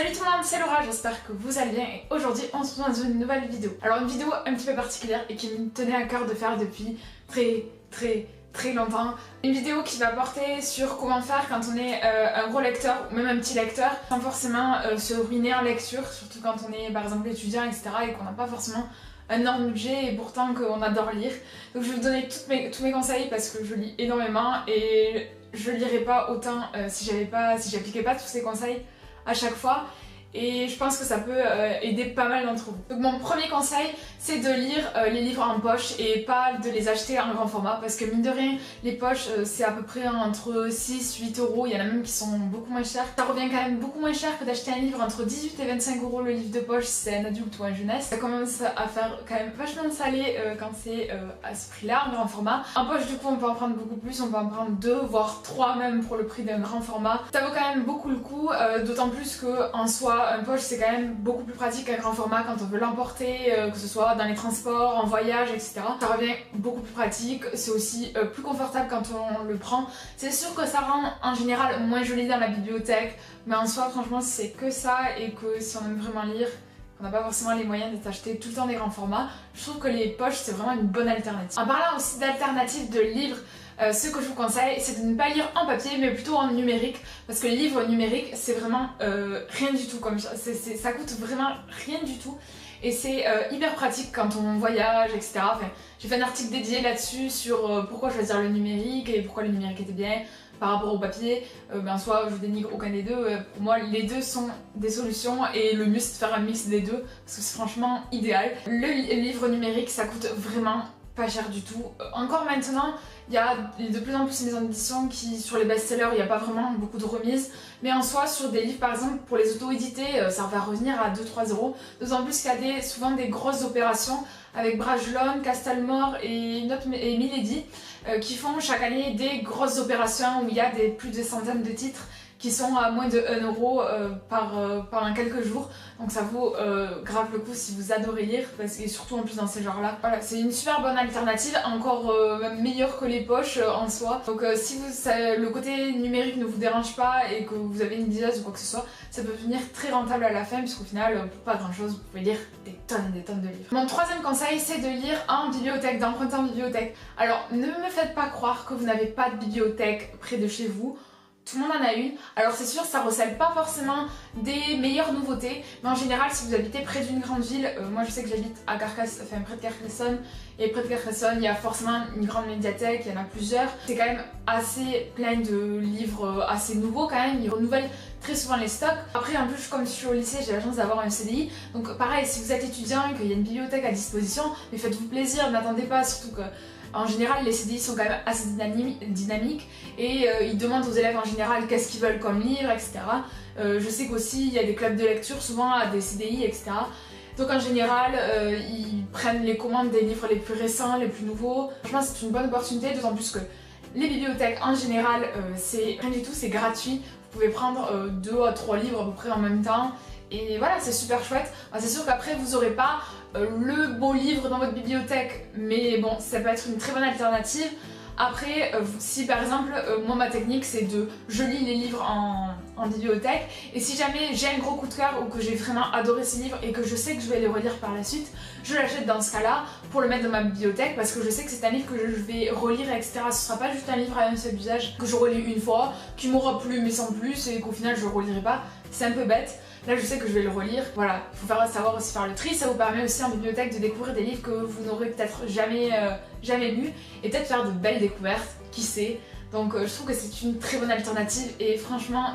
Salut tout le monde, c'est Laura, j'espère que vous allez bien et aujourd'hui on se retrouve dans une nouvelle vidéo. Alors une vidéo un petit peu particulière et qui me tenait à cœur de faire depuis très longtemps. Une vidéo qui va porter sur comment faire quand on est un gros lecteur ou même un petit lecteur sans forcément se ruiner en lecture, surtout quand on est par exemple étudiant etc. et qu'on n'a pas forcément un énorme budget et pourtant qu'on adore lire. Donc je vais vous donner tous mes conseils parce que je lis énormément et je lirais pas autant si j'appliquais pas tous ces conseils à chaque fois. Et je pense que ça peut aider pas mal d'entre vous. Donc mon premier conseil, c'est de lire les livres en poche et pas de les acheter en grand format parce que mine de rien, les poches c'est à peu près entre 6-8 euros, il y en a même qui sont beaucoup moins chers. Ça revient quand même beaucoup moins cher que d'acheter un livre entre 18 et 25 euros le livre de poche si c'est un adulte ou un jeunesse. Ça commence à faire quand même vachement salé quand c'est à ce prix-là, en grand format. En poche du coup on peut en prendre beaucoup plus, on peut en prendre 2 voire 3 même pour le prix d'un grand format. Ça vaut quand même beaucoup le coup, d'autant plus que en soi un poche c'est quand même beaucoup plus pratique qu'un grand format quand on veut l'emporter, que ce soit dans les transports, en voyage, etc. Ça revient beaucoup plus pratique, c'est aussi plus confortable quand on le prend. C'est sûr que ça rend en général moins joli dans la bibliothèque, mais en soi franchement c'est que ça et que si on aime vraiment lire, on n'a pas forcément les moyens de s'acheter tout le temps des grands formats, je trouve que les poches c'est vraiment une bonne alternative. En parlant aussi d'alternatives de livres, ce que je vous conseille, c'est de ne pas lire en papier mais plutôt en numérique parce que les livres numériques c'est vraiment rien du tout, comme ça coûte vraiment rien du tout et c'est hyper pratique quand on voyage etc. Enfin, j'ai fait un article dédié là-dessus sur pourquoi choisir le numérique et pourquoi le numérique était bien par rapport au papier. Ben soit je dénigre aucun des deux, pour moi les deux sont des solutions et le mieux c'est de faire un mix des deux parce que c'est franchement idéal. Le livre numérique ça coûte vraiment pas cher du tout. Encore maintenant, il y a de plus en plus des maisons d'édition qui, sur les best-sellers, il n'y a pas vraiment beaucoup de remises. Mais en soi, sur des livres par exemple, pour les auto-édités, ça va revenir à 2-3 euros. D'autant plus qu'il y a souvent des grosses opérations avec Brajlon, Castelmore et Milady qui font chaque année des grosses opérations où il y a plus de centaines de titres qui sont à moins de 1 euro pendant quelques jours. Donc ça vaut grave le coup si vous adorez lire, parce que surtout en plus dans ces genres là. Voilà, c'est une super bonne alternative, encore même meilleure que les poches en soi. Donc si le côté numérique ne vous dérange pas et que vous avez une liseuse ou quoi que ce soit, ça peut devenir très rentable à la fin, puisqu'au final pour pas grand chose vous pouvez lire des tonnes et des tonnes de livres. Mon troisième conseil c'est de lire en bibliothèque, d'emprunter en bibliothèque. Alors ne me faites pas croire que vous n'avez pas de bibliothèque près de chez vous. Tout le monde en a une, alors c'est sûr ça recèle pas forcément des meilleures nouveautés, mais en général si vous habitez près d'une grande ville, moi je sais que j'habite à Carcassonne, enfin près de Carcassonne, et près de Carcassonne il y a forcément une grande médiathèque, il y en a plusieurs, c'est quand même assez plein de livres assez nouveaux quand même, ils renouvellent très souvent les stocks. Après en plus comme je suis au lycée j'ai la chance d'avoir un CDI, donc pareil si vous êtes étudiant et qu'il y a une bibliothèque à disposition, mais faites-vous plaisir, n'attendez pas, surtout que en général, les CDI sont quand même assez dynamiques et ils demandent aux élèves en général qu'est-ce qu'ils veulent comme livre, etc. Je sais qu'aussi il y a des clubs de lecture souvent à des CDI, etc. Donc en général, ils prennent les commandes des livres les plus récents, les plus nouveaux. Franchement, c'est une bonne opportunité, d'autant plus que les bibliothèques en général, c'est rien du tout, c'est gratuit. Vous pouvez prendre 2 à 3 livres à peu près en même temps. Et voilà, c'est super chouette. C'est sûr qu'après vous n'aurez pas le beau livre dans votre bibliothèque, mais bon, ça peut être une très bonne alternative. Après, si par exemple, moi ma technique c'est je lis les livres en bibliothèque, et si jamais j'ai un gros coup de cœur ou que j'ai vraiment adoré ces livres et que je sais que je vais les relire par la suite, je l'achète dans ce cas-là pour le mettre dans ma bibliothèque parce que je sais que c'est un livre que je vais relire, etc. Ce sera pas juste un livre à un seul usage que je relis une fois, qui m'aura plu mais sans plus et qu'au final je ne relirai pas. C'est un peu bête. Là je sais que je vais le relire, voilà, il faut savoir aussi faire le tri, ça vous permet aussi en bibliothèque de découvrir des livres que vous n'aurez peut-être jamais lus et peut-être faire de belles découvertes, qui sait. Donc je trouve que c'est une très bonne alternative et franchement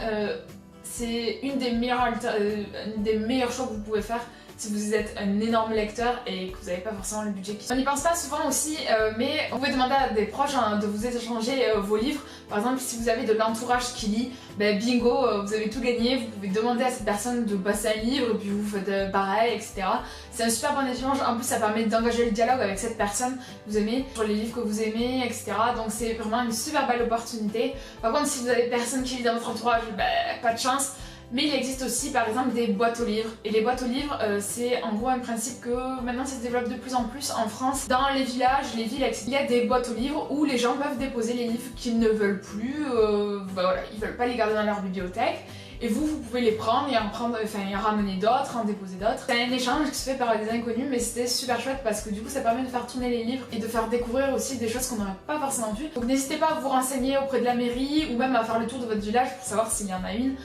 c'est une des meilleurs choix que vous pouvez faire si vous êtes un énorme lecteur et que vous n'avez pas forcément le budget qui... On n'y pense pas souvent aussi, mais vous pouvez demander à des proches de vous échanger vos livres. Par exemple, si vous avez de l'entourage qui lit, ben bingo, vous avez tout gagné, vous pouvez demander à cette personne de passer un livre et puis vous faites pareil, etc. C'est un super bon échange, en plus ça permet d'engager le dialogue avec cette personne que vous aimez, sur les livres que vous aimez, etc. Donc c'est vraiment une super belle opportunité. Par contre, si vous avez personne qui lit dans votre entourage, ben pas de chance. Mais il existe aussi par exemple des boîtes aux livres. Et les boîtes aux livres, c'est en gros un principe que maintenant ça se développe de plus en plus en France. Dans les villages, les villes, etc. Il y a des boîtes aux livres où les gens peuvent déposer les livres qu'ils ne veulent plus. Voilà, ils veulent pas les garder dans leur bibliothèque. et vous pouvez les prendre et en prendre, enfin en ramener d'autres, en déposer d'autres. C'est un échange qui se fait par des inconnus, mais c'était super chouette parce que du coup ça permet de faire tourner les livres et de faire découvrir aussi des choses qu'on n'aurait pas forcément vues. Donc n'hésitez pas à vous renseigner auprès de la mairie ou même à faire le tour de votre village pour savoir s'il y en a une.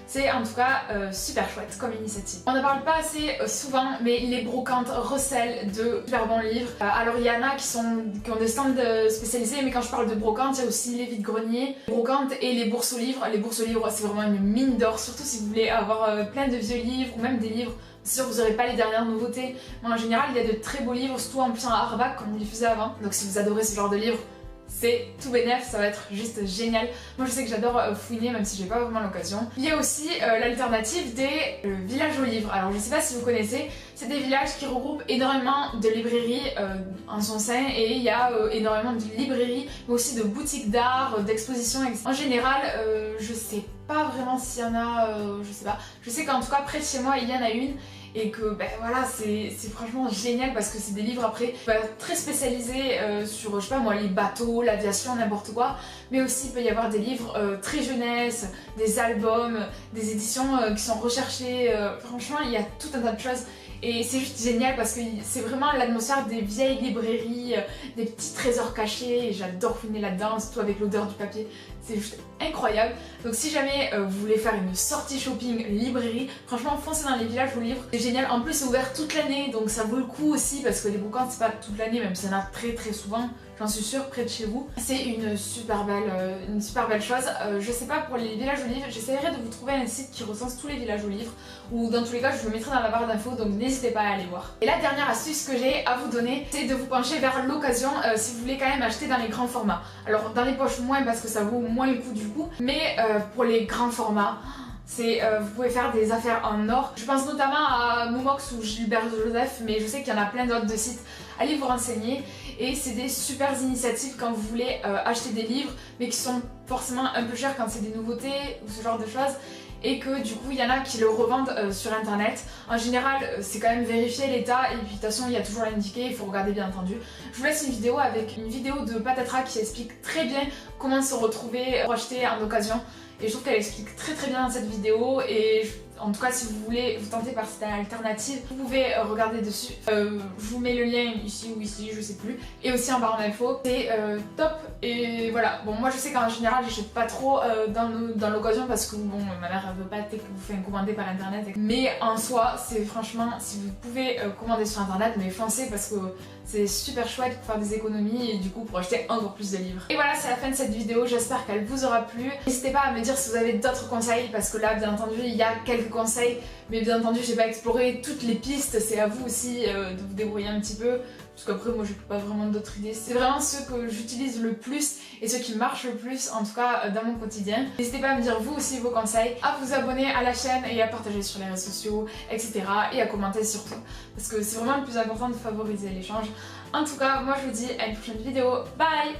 C'est en tout cas super chouette comme initiative. On n'en parle pas assez souvent, mais les brocantes recèlent de super bons livres. Alors il y en a qui ont des stands spécialisés, mais quand je parle de brocantes, il y a aussi les vides-greniers, les brocantes et les bourses aux livres. Les bourses aux livres, c'est vraiment une mine d'or, surtout si vous voulez avoir plein de vieux livres ou même des livres. C'est sûr que vous n'aurez pas les dernières nouveautés, mais en général il y a de très beaux livres, surtout en plus en hardback comme on les faisait avant. Donc si vous adorez ce genre de livres, c'est tout bénef, ça va être juste génial. Moi je sais que j'adore fouiner même si j'ai pas vraiment l'occasion. Il y a aussi l'alternative des villages aux livres. Alors je sais pas si vous connaissez, c'est des villages qui regroupent énormément de librairies en son sein et il y a énormément de librairies mais aussi de boutiques d'art, d'expositions, etc. En général, je sais pas vraiment s'il y en a, je sais pas. Je sais qu'en tout cas près de chez moi il y en a une. Et que ben voilà, c'est franchement génial parce que c'est des livres après très spécialisés sur, je sais pas moi, les bateaux, l'aviation, n'importe quoi. Mais aussi il peut y avoir des livres très jeunesse, des albums, des éditions qui sont recherchées. Franchement, il y a tout un tas de choses. Et c'est juste génial parce que c'est vraiment l'atmosphère des vieilles librairies, des petits trésors cachés, et j'adore fouiner là-dedans, surtout avec l'odeur du papier, c'est juste incroyable. Donc si jamais vous voulez faire une sortie shopping librairie, franchement foncez dans les villages aux livres, c'est génial. En plus c'est ouvert toute l'année, donc ça vaut le coup aussi parce que les bouquins c'est pas toute l'année, même s'il y en a très souvent, j'en suis sûre, près de chez vous. C'est une super belle chose. Je sais pas pour les villages aux livres, j'essaierai de vous trouver un site qui recense tous les villages aux livres, ou dans tous les cas je vous le mettrai dans la barre d'infos, donc n'hésitez pas à aller voir. Et la dernière astuce que j'ai à vous donner, c'est de vous pencher vers l'occasion si vous voulez quand même acheter dans les grands formats. Alors dans les poches moins parce que ça vaut moins le coup du coup, mais pour les grands formats, vous pouvez faire des affaires en or. Je pense notamment à Momox ou Gilbert Joseph, mais je sais qu'il y en a plein d'autres de sites. Allez vous renseigner. Et c'est des super initiatives quand vous voulez acheter des livres, mais qui sont forcément un peu chers quand c'est des nouveautés ou ce genre de choses. Et que du coup il y en a qui le revendent sur internet. En général c'est quand même vérifier l'état et puis de toute façon il y a toujours l'indiqué, il faut regarder bien entendu. Je vous laisse une vidéo avec une vidéo de Patatra qui explique très bien comment se retrouver pour acheter en occasion. Et je trouve qu'elle explique très bien dans cette vidéo et en tout cas si vous voulez vous tenter par cette alternative, vous pouvez regarder dessus. Je vous mets le lien ici ou ici, je sais plus. Et aussi en barre d'infos. C'est top et voilà. Bon moi je sais qu'en général j'achète pas trop dans l'occasion parce que bon ma mère elle veut pas que vous faites commander par internet. Mais en soi c'est franchement si vous pouvez commander sur internet mais foncez parce que c'est super chouette pour faire des économies et du coup pour acheter encore plus de livres. Et voilà c'est la fin de cette vidéo, j'espère qu'elle vous aura plu. N'hésitez pas à me dire si vous avez d'autres conseils parce que là bien entendu il y a quelques conseils mais bien entendu j'ai pas exploré toutes les pistes, c'est à vous aussi de vous débrouiller un petit peu parce qu'après moi j'ai pas vraiment d'autres idées. C'est vraiment ceux que j'utilise le plus et ceux qui marchent le plus en tout cas dans mon quotidien. N'hésitez pas à me dire vous aussi vos conseils, à vous abonner à la chaîne et à partager sur les réseaux sociaux etc. et à commenter surtout parce que c'est vraiment le plus important de favoriser l'échange. En tout cas moi je vous dis à une prochaine vidéo, bye.